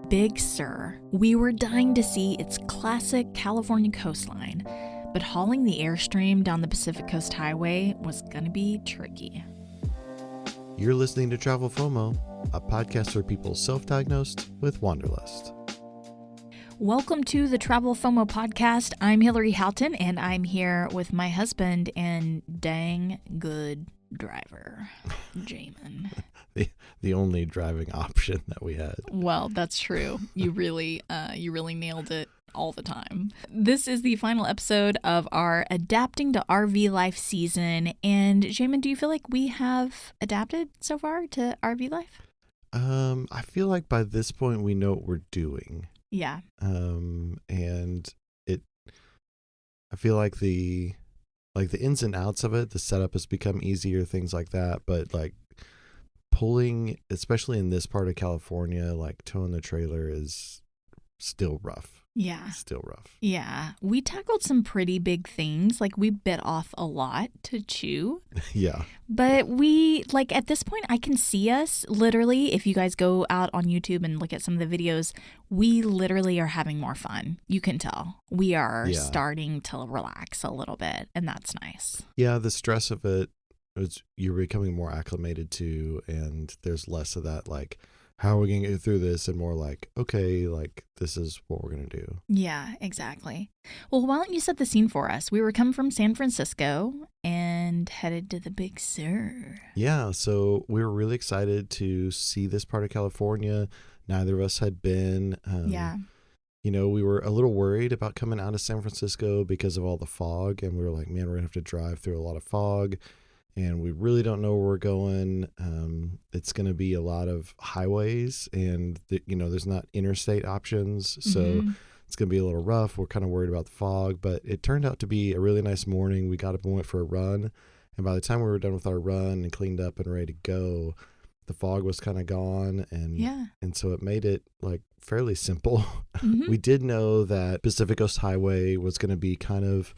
Big Sur. We were dying to see its classic California coastline, but hauling the Airstream down the Pacific Coast Highway was gonna be tricky. You're listening to Travel FOMO, a podcast for people self-diagnosed with wanderlust. Welcome to the Travel FOMO podcast. I'm Hillary Houghton, and I'm here with my husband and dang good driver, Jamin. The only driving option that we had. Well, that's true. You really nailed it all the time. This is the final episode of our Adapting to RV Life season. And Jamin, do you feel like we have adapted so far to RV life? I feel like by this point we know what we're doing. Yeah. And I feel like the ins and outs of it, the setup has become easier, things like that. But like pulling, especially in this part of California, like towing the trailer is still rough. Yeah. Still rough. Yeah. We tackled some pretty big things. Like we bit off a lot to chew. Yeah. But we, like at this point, I can see us literally, if you guys go out on YouTube and look at some of the videos, we literally are having more fun. You can tell. We are starting to relax a little bit, and that's nice. Yeah, the stress of it, you're becoming more acclimated to, and there's less of that like, how are we going to get through this? And more like, okay, like this is what we're going to do. Yeah, exactly. Well, why don't you set the scene for us? We were coming from San Francisco and headed to the Big Sur. Yeah, so we were really excited to see this part of California. Neither of us had been. You know, we were a little worried about coming out of San Francisco because of all the fog. And we were like, man, we're going to have to drive through a lot of fog. And we really don't know where we're going. It's going to be a lot of highways, and there's not interstate options, so it's going to be a little rough. We're kind of worried about the fog, but it turned out to be a really nice morning. We got up and went for a run, and by the time we were done with our run and cleaned up and ready to go, the fog was kind of gone, and so it made it like fairly simple. We did know that Pacific Coast Highway was going to be kind of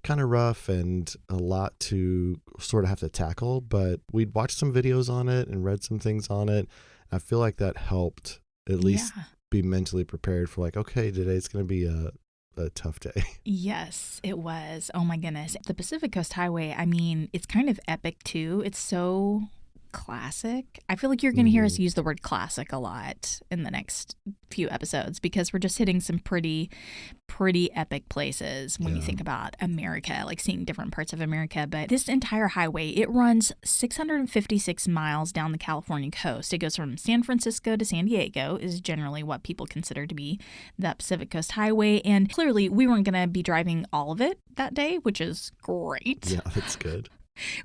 rough and a lot to sort of have to tackle, but we'd watched some videos on it and read some things on it. I feel like that helped at least be mentally prepared for like, okay, today's going to be a tough day. Yes, it was. Oh my goodness. The Pacific Coast Highway, I mean, it's kind of epic too. It's so classic. I feel like you're going to hear us use the word classic a lot in the next few episodes because we're just hitting some pretty epic places when you think about America, like seeing different parts of America. But this entire highway, it runs 656 miles down the California coast. It goes from San Francisco to San Diego is generally what people consider to be the Pacific Coast Highway. And clearly we weren't going to be driving all of it that day, which is great. Yeah, that's good.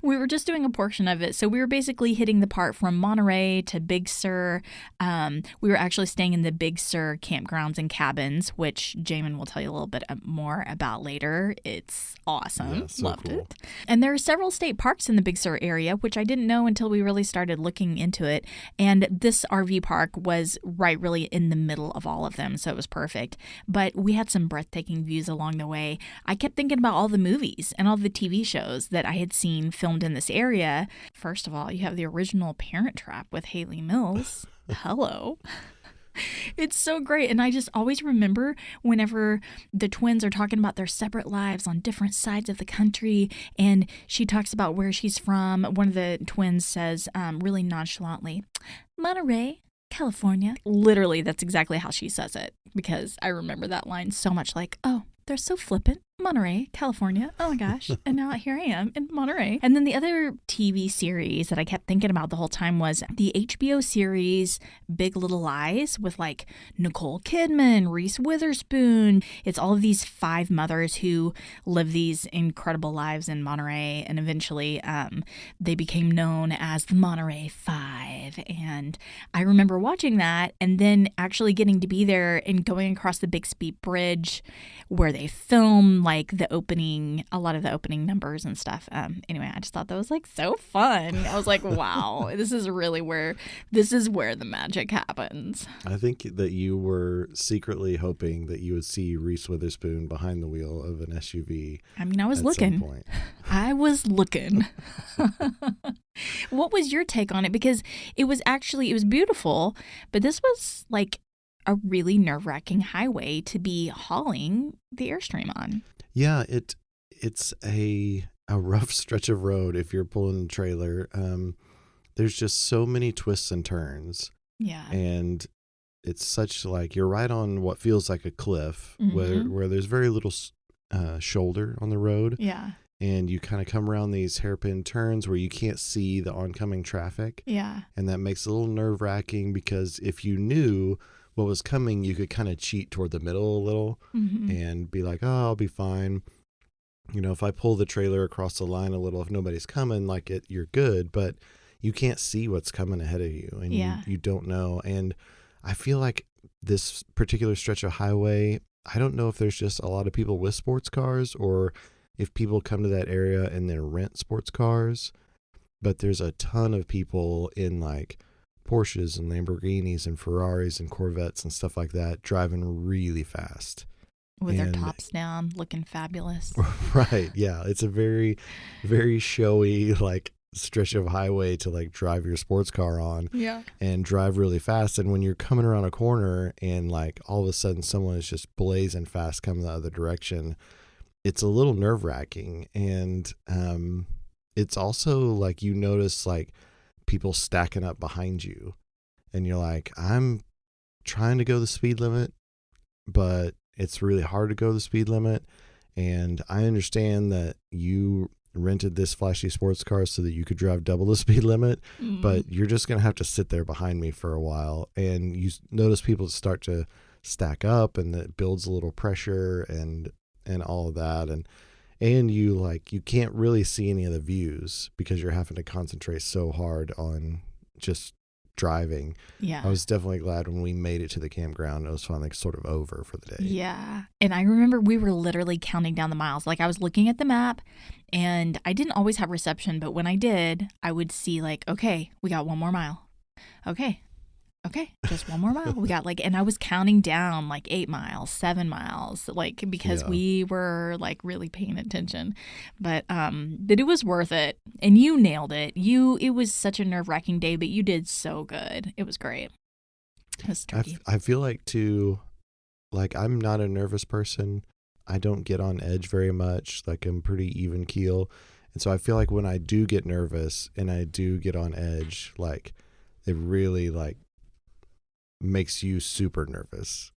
We were just doing a portion of it. So we were basically hitting the part from Monterey to Big Sur. We were actually staying in the Big Sur Campgrounds and Cabins, which Jamin will tell you a little bit more about later. It's awesome. Yeah, so Loved cool. it. And there are several state parks in the Big Sur area, which I didn't know until we really started looking into it. And this RV park was really in the middle of all of them. So it was perfect. But we had some breathtaking views along the way. I kept thinking about all the movies and all the TV shows that I had seen filmed in this area. First of all, you have the original Parent Trap with Haley Mills. Hello. It's so great. And I just always remember whenever the twins are talking about their separate lives on different sides of the country, and she talks about where she's from. One of the twins says really nonchalantly, Monterey, California. Literally, that's exactly how she says it, because I remember that line so much, like, oh, they're so flippant. Monterey, California. Oh my gosh. And now here I am in Monterey. And then the other TV series that I kept thinking about the whole time was the HBO series Big Little Lies with like Nicole Kidman, Reese Witherspoon. It's all of these 5 mothers who live these incredible lives in Monterey. And eventually they became known as the Monterey 5. And I remember watching that and then actually getting to be there and going across the Bixby Bridge where they film like a lot of the opening numbers and stuff. Anyway, I just thought that was like so fun. I was like, wow, this is where the magic happens. I think that you were secretly hoping that you would see Reese Witherspoon behind the wheel of an SUV. I mean, I was looking. I was looking. What was your take on it? Because it was beautiful, but this was like a really nerve-wracking highway to be hauling the Airstream on. Yeah, it's a rough stretch of road if you're pulling a trailer. There's just so many twists and turns. Yeah. And it's such like you're right on what feels like a cliff where there's very little shoulder on the road. Yeah. And you kind of come around these hairpin turns where you can't see the oncoming traffic. Yeah. And that makes it a little nerve-wracking because if you knew what was coming, you could kind of cheat toward the middle a little and be like, oh, I'll be fine. You know, if I pull the trailer across the line a little, if nobody's coming, like you're good. But you can't see what's coming ahead of you, and you don't know. And I feel like this particular stretch of highway, I don't know if there's just a lot of people with sports cars or if people come to that area and then rent sports cars, but there's a ton of people in like Porsches and Lamborghinis and Ferraris and Corvettes and stuff like that driving really fast. With their tops down, looking fabulous. Right, yeah. It's a very, very showy like stretch of highway to like drive your sports car on and drive really fast. And when you're coming around a corner and like all of a sudden someone is just blazing fast coming the other direction, it's a little nerve-wracking. And it's also like you notice like people stacking up behind you and you're like, I'm trying to go the speed limit, but it's really hard to go the speed limit. And I understand that you rented this flashy sports car so that you could drive double the speed limit, but you're just going to have to sit there behind me for a while. And you notice people start to stack up and it builds a little pressure and all of that. And you like, you can't really see any of the views because you're having to concentrate so hard on just driving. Yeah. I was definitely glad when we made it to the campground. It was finally sort of over for the day. Yeah. And I remember we were literally counting down the miles. Like I was looking at the map and I didn't always have reception, but when I did, I would see like, okay, we got one more mile. Okay, just one more mile. We got like, and I was counting down like 8 miles, 7 miles, like because we were like really paying attention. But it was worth it. And you nailed it. It was such a nerve-wracking day, but you did so good. It was great. It was tricky. I feel like too, like I'm not a nervous person. I don't get on edge very much. Like I'm pretty even keel. And so I feel like when I do get nervous and I do get on edge, like it really like makes you super nervous.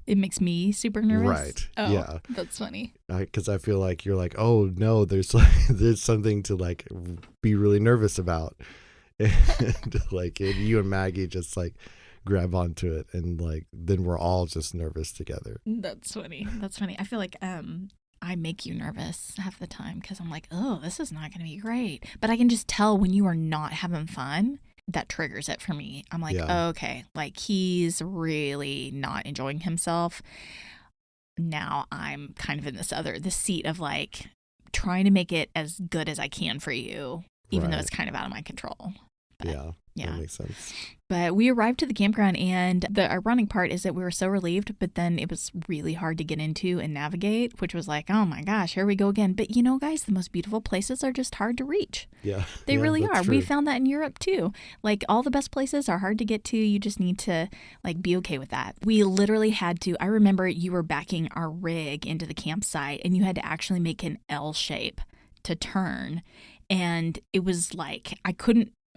It makes me super nervous? Right. Oh, yeah. That's funny. Because I feel like you're like, oh no, there's something to like be really nervous about. And like and you and Maggie just like grab onto it and like then we're all just nervous together. That's funny. I feel like I make you nervous half the time because I'm like, oh, this is not going to be great. But I can just tell when you are not having fun. That triggers it for me. I'm like, okay, like he's really not enjoying himself. Now I'm kind of in this seat of like trying to make it as good as I can for you, even though it's kind of out of my control. But, that makes sense. But we arrived to the campground, and the ironic part is that we were so relieved, but then it was really hard to get into and navigate, which was like, oh my gosh, here we go again. But you know, guys, the most beautiful places are just hard to reach. Yeah. They really are. True. We found that in Europe too. Like all the best places are hard to get to. You just need to like be okay with that. We literally had to, I remember you were backing our rig into the campsite and you had to actually make an L shape to turn. And it was like,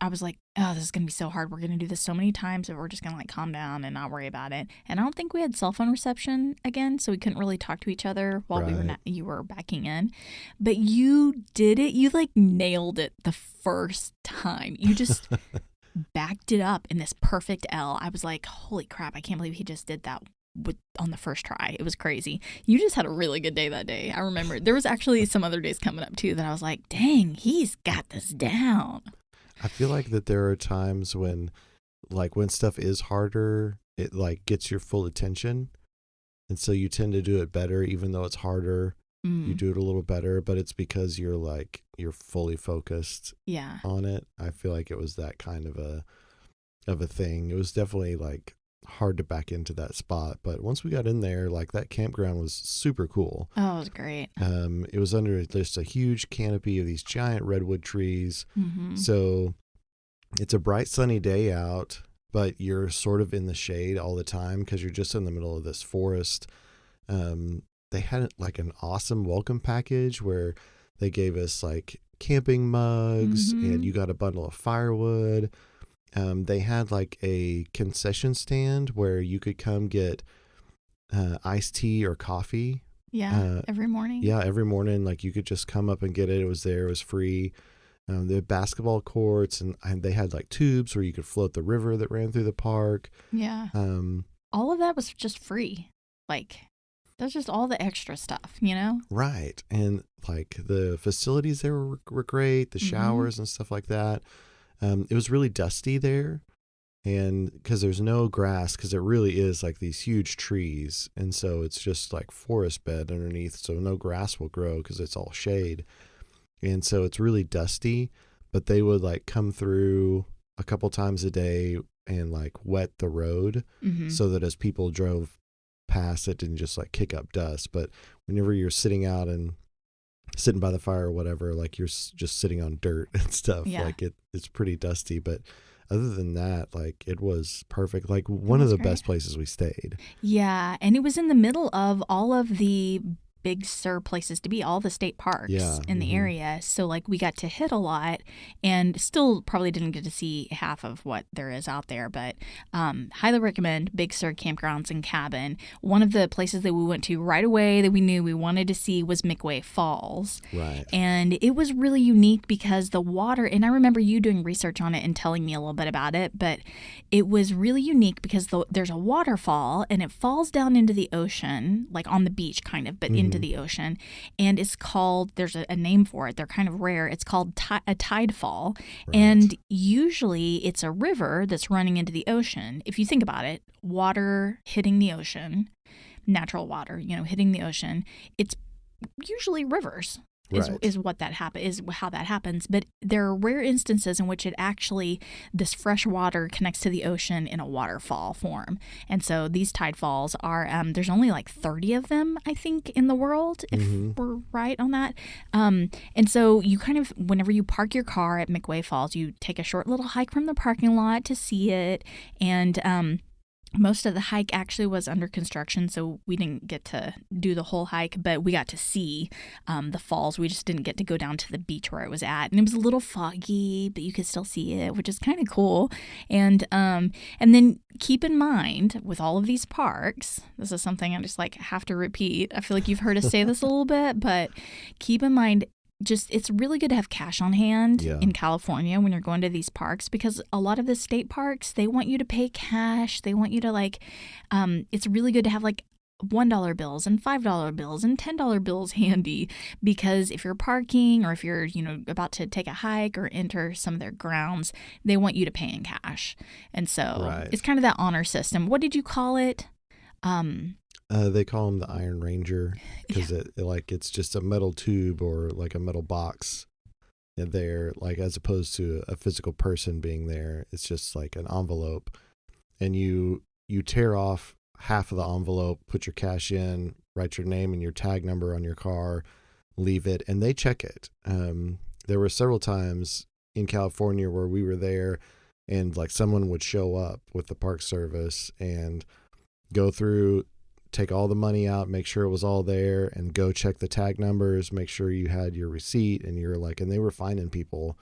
I was like, oh, this is going to be so hard. We're going to do this so many times that we're just going to like calm down and not worry about it. And I don't think we had cell phone reception again, so we couldn't really talk to each other while you were backing in. But you did it. You like nailed it the first time. You just backed it up in this perfect L. I was like, holy crap, I can't believe he just did that on the first try. It was crazy. You just had a really good day that day. I remember there was actually some other days coming up too that I was like, dang, he's got this down. I feel like that there are times when stuff is harder, it like gets your full attention. And so you tend to do it better, even though it's harder. You do it a little better, but it's because you're fully focused on it. I feel like it was that kind of a thing. It was definitely like hard to back into that spot, but once we got in there, like that campground was super cool. Oh, it was great. It was under just a huge canopy of these giant redwood trees. So it's a bright sunny day out, but you're sort of in the shade all the time because you're just in the middle of this forest. They had like an awesome welcome package where they gave us like camping mugs and you got a bundle of firewood. They had like a concession stand where you could come get iced tea or coffee. Yeah, every morning. Yeah, every morning. Like you could just come up and get it. It was there. It was free. They had basketball courts and they had like tubes where you could float the river that ran through the park. Yeah. All of that was just free. Like, that's just all the extra stuff, you know? Right. And like the facilities there were great, the showers and stuff like that. It was really dusty there. And because there's no grass, because it really is like these huge trees. And so it's just like forest bed underneath. So no grass will grow because it's all shade. And so it's really dusty, but they would like come through a couple times a day and like wet the road so that as people drove past, it didn't just like kick up dust. But whenever you're sitting out and sitting by the fire or whatever, like you're just sitting on dirt and stuff, like it's pretty dusty. But other than that, like it was perfect. Like one of the best places we stayed. Yeah. And it was in the middle of all of the Big Sur places to be, all the state parks in the area. So like we got to hit a lot and still probably didn't get to see half of what there is out there, but highly recommend Big Sur Campgrounds and Cabin. One of the places that we went to right away that we knew we wanted to see was McWay Falls. Right. And it was really unique because the water, and I remember you doing research on it and telling me a little bit about it, but it was really unique because there's a waterfall and it falls down into the ocean, like on the beach kind of, but into the ocean, and it's called, there's a name for it, they're kind of rare, it's called a tide fall. And usually it's a river that's running into the ocean. If you think about it, water hitting the ocean, natural water, hitting the ocean, it's usually rivers. Is what that is how that happens. But there are rare instances in which this fresh water connects to the ocean in a waterfall form. And so these tide falls are, there's only like 30 of them, I think, in the world, if we're right on that. And so you kind of, whenever you park your car at McWay Falls, you take a short little hike from the parking lot to see it. And, most of the hike actually was under construction, so we didn't get to do the whole hike, but we got to see the falls. We just didn't get to go down to the beach where it was at. And it was a little foggy, but you could still see it, which is kind of cool. And then keep in mind, with all of these parks, this is something I just like have to repeat. I feel like you've heard us say this a little bit, but keep in mind, it's really good to have cash on hand in California when you're going to these parks, because a lot of the state parks, they want you to pay cash. They want you to it's really good to have like $1 bills and $5 bills and $10 bills handy, because if you're parking or if you're, about to take a hike or enter some of their grounds, they want you to pay in cash. And so it's kind of that honor system. What did you call it? They call them the Iron Ranger because it's just a metal tube or like a metal box there, like as opposed to a physical person being there. It's just like an envelope, and you tear off half of the envelope, put your cash in, write your name and your tag number on your car, leave it, and they check it. There were several times in California where we were there and like someone would show up with the Park Service and go through, take all the money out, make sure it was all there, and go check the tag numbers, make sure you had your receipt, and and they were finding people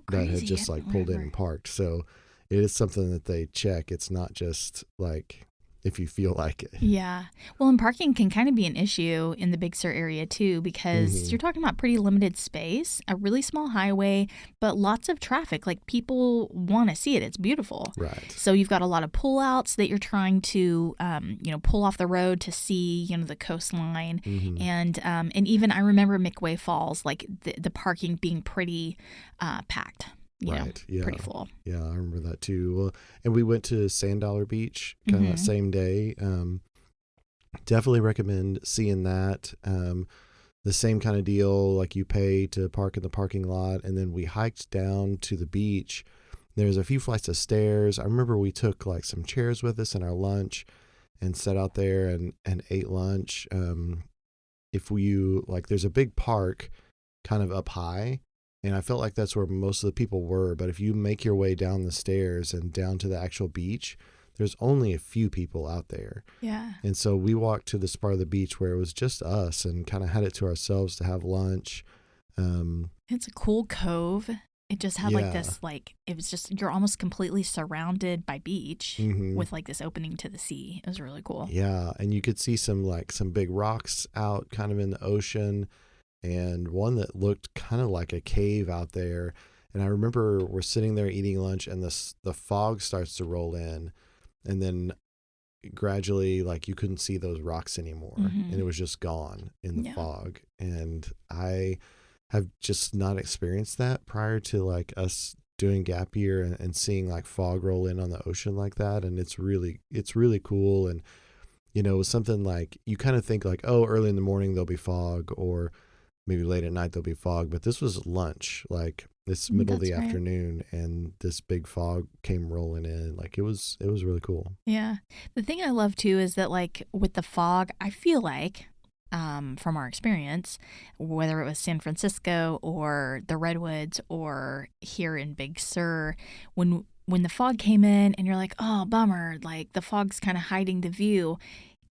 that had just like pulled in and parked. So it is something that they check. It's not just like if you feel like it. Yeah. Well, and parking can kind of be an issue in the Big Sur area too, because you're talking about pretty limited space, a really small highway, but lots of traffic. Like people want to see it. It's beautiful. Right. So you've got a lot of pullouts that you're trying to, pull off the road to see, the coastline. And even I remember McWay Falls, like the parking being pretty packed. Pretty full. Yeah, I remember that too. Well, and we went to Sand Dollar Beach kind of that same day. Definitely recommend seeing that. The same kind of deal, like you pay to park in the parking lot, and then we hiked down to the beach. There's a few flights of stairs. I remember we took like some chairs with us and our lunch and sat out there and ate lunch. There's a big park kind of up high, And I felt like that's where most of the people were. But if you make your way down the stairs and down to the actual beach, there's only a few people out there. Yeah. And so we walked to this part of the beach where it was just us and kind of had it to ourselves to have lunch. It's a cool cove. It just had like this, like, it was just, you're almost completely surrounded by beach with like this opening to the sea. It was really cool. Yeah. And you could see some big rocks out kind of in the ocean, and one that looked kind of like a cave out there. And I remember we're sitting there eating lunch, and the fog starts to roll in, and then gradually, like, you couldn't see those rocks anymore, and it was just gone in the fog. And I have just not experienced that prior to like us doing gap year and seeing like fog roll in on the ocean like that. And it's really cool. And, you know, it was something like, you kind of think like, oh, early in the morning there'll be fog, or maybe late at night there'll be fog, but this was lunch, like this middle of the afternoon, and this big fog came rolling in. Like it was really cool. Yeah. The thing I love too is that, like, with the fog, I feel like from our experience, whether it was San Francisco or the Redwoods or here in Big Sur, when the fog came in and you're like, oh, bummer, like the fog's kind of hiding the view,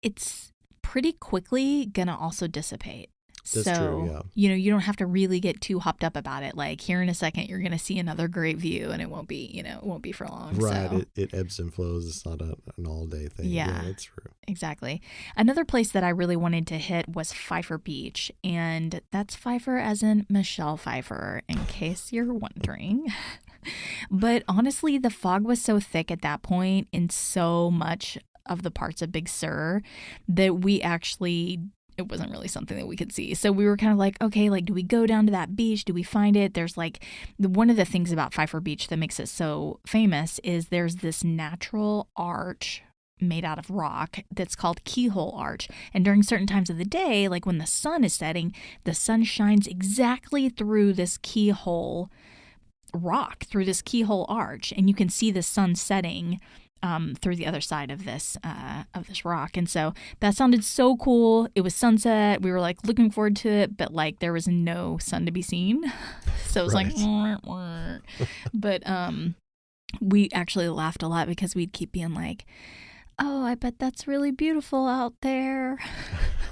it's pretty quickly gonna also dissipate. That's true, yeah. You know, you don't have to really get too hopped up about it. Like, here in a second, you're going to see another great view, and it won't be, you know, it won't be for long. Right. So. It ebbs and flows. It's not an all-day thing. Yeah, that's true. Exactly. Another place that I really wanted to hit was Pfeiffer Beach, and that's Pfeiffer as in Michelle Pfeiffer, in case you're wondering. But honestly, the fog was so thick at that point in so much of the parts of Big Sur that we actually, it wasn't really something that we could see. So we were kind of like, okay, like, do we go down to that beach? Do we find it? There's like, one of the things about Pfeiffer Beach that makes it so famous is there's this natural arch made out of rock that's called Keyhole Arch. And during certain times of the day, like when the sun is setting, the sun shines exactly through this keyhole rock, through this keyhole arch. And you can see the sun setting through the other side of this rock. And so that sounded so cool. It was sunset. We were like looking forward to it, but like there was no sun to be seen. So it was like, wah, wah. But we actually laughed a lot because we'd keep being like, oh, I bet that's really beautiful out there.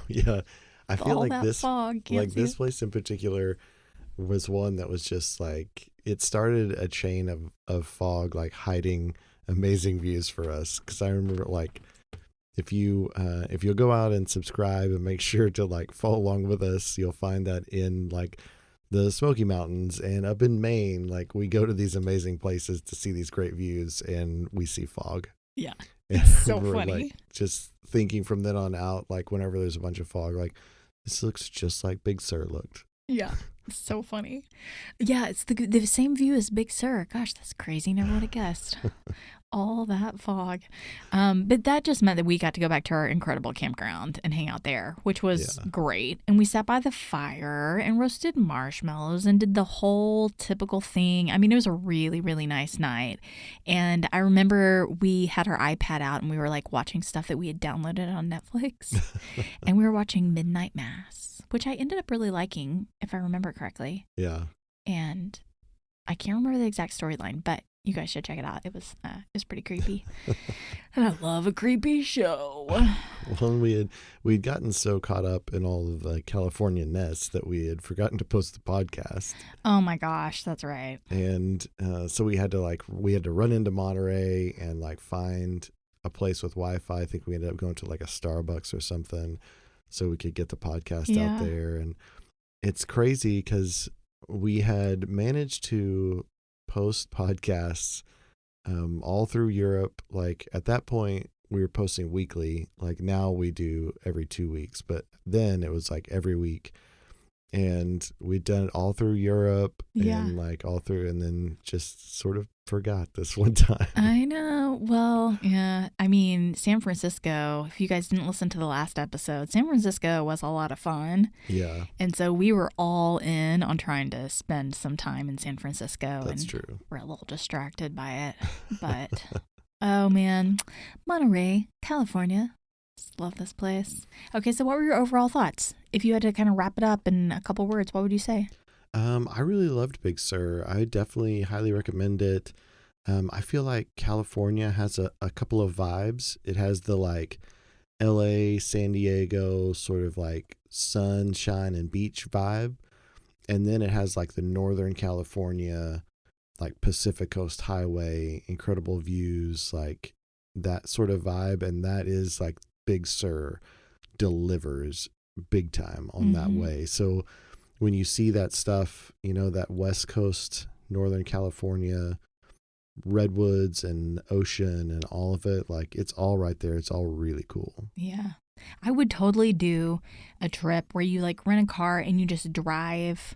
Yeah. I feel like this fog, this place in particular was one that was just like, it started a chain of fog, like hiding amazing views for us. Because I remember, like, if you'll go out and subscribe and make sure to like follow along with us, you'll find that in like the Smoky Mountains and up in Maine, like we go to these amazing places to see these great views, and we see fog. Yeah, and it's so we're funny. Like just thinking from then on out, like whenever there's a bunch of fog, like this looks just like Big Sur looked. Yeah. So funny. Yeah, it's the same view as Big Sur. Gosh, that's crazy. Never would have guessed. All that fog. But that just meant that we got to go back to our incredible campground and hang out there, which was great. And we sat by the fire and roasted marshmallows and did the whole typical thing. I mean, it was a really, really nice night. And I remember we had our iPad out and we were like watching stuff that we had downloaded on Netflix. And we were watching Midnight Mass, which I ended up really liking, if I remember correctly. Yeah. And I can't remember the exact storyline, but you guys should check it out. It was pretty creepy. And I love a creepy show. Well, we'd gotten so caught up in all of the California nests that we had forgotten to post the podcast. Oh my gosh, that's right. And so we had to run into Monterey and like find a place with Wi-Fi. I think we ended up going to like a Starbucks or something so we could get the podcast out there. And it's crazy because we had managed to post podcasts all through Europe. Like at that point we were posting weekly. Like now we do every 2 weeks, but then it was like every week. And we'd done it all through Europe and like all through, and then just sort of forgot this one time. I know. Well, yeah. I mean, San Francisco, if you guys didn't listen to the last episode, San Francisco was a lot of fun. Yeah. And so we were all in on trying to spend some time in San Francisco. That's and true. We're a little distracted by it. But, oh man, Monterey, California. Just love this place. Okay, so what were your overall thoughts? If you had to kind of wrap it up in a couple words, what would you say? I really loved Big Sur. I definitely highly recommend it. I feel like California has a couple of vibes. It has the like LA, San Diego sort of like sunshine and beach vibe. And then it has like the Northern California, like Pacific Coast Highway, incredible views, like that sort of vibe. And that is like Big Sur delivers big time on that way. So when you see that stuff, you know, that West Coast, Northern California, redwoods and ocean and all of it, like it's all right there. It's all really cool. Yeah. I would totally do a trip where you like rent a car and you just drive.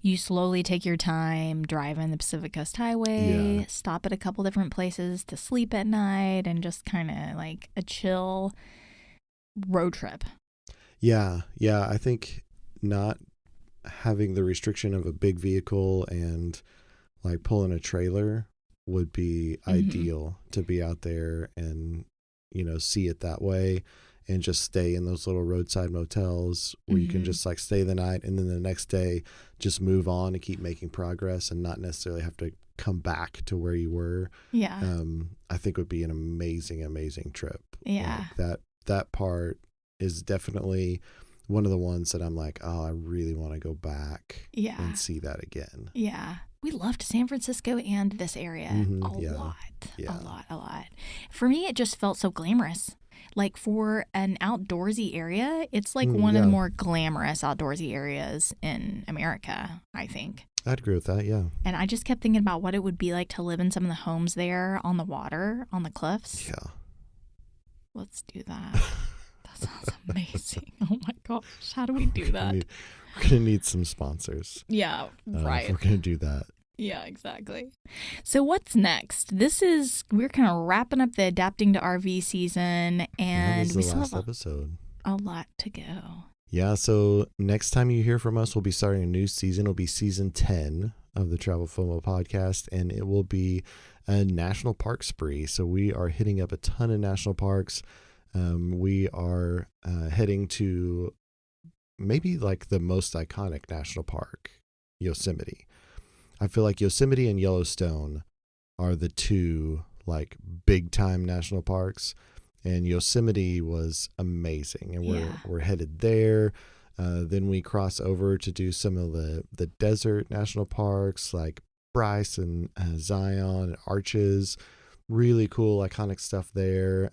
You slowly take your time driving the Pacific Coast Highway, stop at a couple different places to sleep at night, and just kind of like a chill road trip. Yeah. I think not having the restriction of a big vehicle and like pulling a trailer would be ideal to be out there and, you know, see it that way and just stay in those little roadside motels where you can just like stay the night and then the next day just move on and keep making progress and not necessarily have to come back to where you were. Yeah. I think would be an amazing trip. Yeah. Like that part is definitely one of the ones that I'm like, oh, I really want to go back and see that again. Yeah. We loved San Francisco and this area a lot. For me, it just felt so glamorous. Like for an outdoorsy area, it's like one of the more glamorous outdoorsy areas in America, I think. I'd agree with that, yeah. And I just kept thinking about what it would be like to live in some of the homes there on the water, on the cliffs. Yeah. Let's do that. That sounds amazing. Oh my gosh. How do we do that? We're going to need some sponsors. Yeah, right. If we're going to do that. Yeah, exactly. So what's next? We're kind of wrapping up the adapting to RV season, and this is the last episode. A lot to go. Yeah, so next time you hear from us, we'll be starting a new season. It'll be season 10 of the Travel FOMO podcast, and it will be a national park spree. So we are hitting up a ton of national parks. We are heading to maybe like the most iconic national park, Yosemite. I feel like Yosemite and Yellowstone are the two like big time national parks, and Yosemite was amazing, and we're headed there. Then we cross over to do some of the desert national parks like Bryce and Zion and Arches. Really cool, iconic stuff there.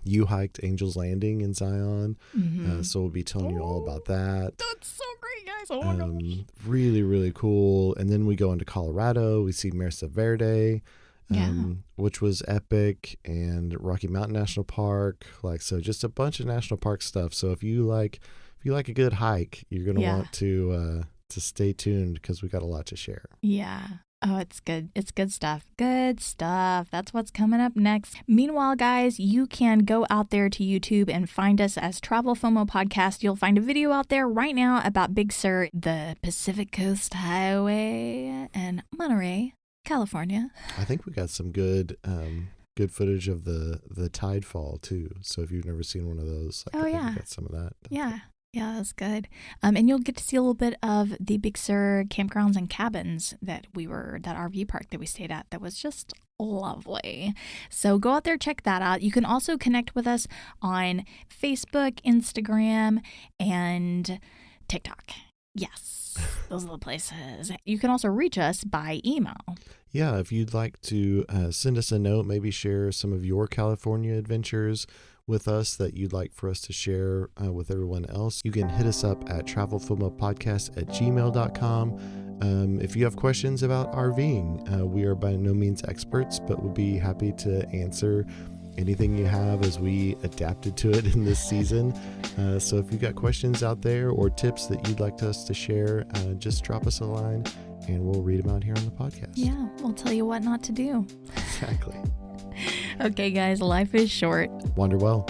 You hiked Angel's Landing in Zion, so we'll be telling you all about that. That's so great, guys. Oh my gosh. Really, really cool. And then we go into Colorado. We see Mesa Verde, which was epic, and Rocky Mountain National Park. Like, so just a bunch of national park stuff. So if you like a good hike, you're going to want to stay tuned because we got a lot to share. Yeah. Oh, it's good. It's good stuff. Good stuff. That's what's coming up next. Meanwhile, guys, you can go out there to YouTube and find us as Travel FOMO Podcast. You'll find a video out there right now about Big Sur, the Pacific Coast Highway, and Monterey, California. I think we got some good footage of the tide fall too. So if you've never seen one of those, I think we got some of that. Yeah, that's good. And you'll get to see a little bit of the Big Sur Campgrounds and Cabins that RV park that we stayed at. That was just lovely. So go out there, check that out. You can also connect with us on Facebook, Instagram, and TikTok. Yes, those are the places. You can also reach us by email. Yeah, if you'd like to send us a note, maybe share some of your California adventures with us that you'd like for us to share with everyone else, you can hit us up at travelfomopodcast@gmail.com. If you have questions about RVing, we are by no means experts, but would be happy to answer anything you have as we adapted to it in this season. So if you've got questions out there or tips that you'd like us to share, just drop us a line and we'll read them out here on the podcast. Yeah, we'll tell you what not to do. Exactly. Okay, guys, life is short. Wander well.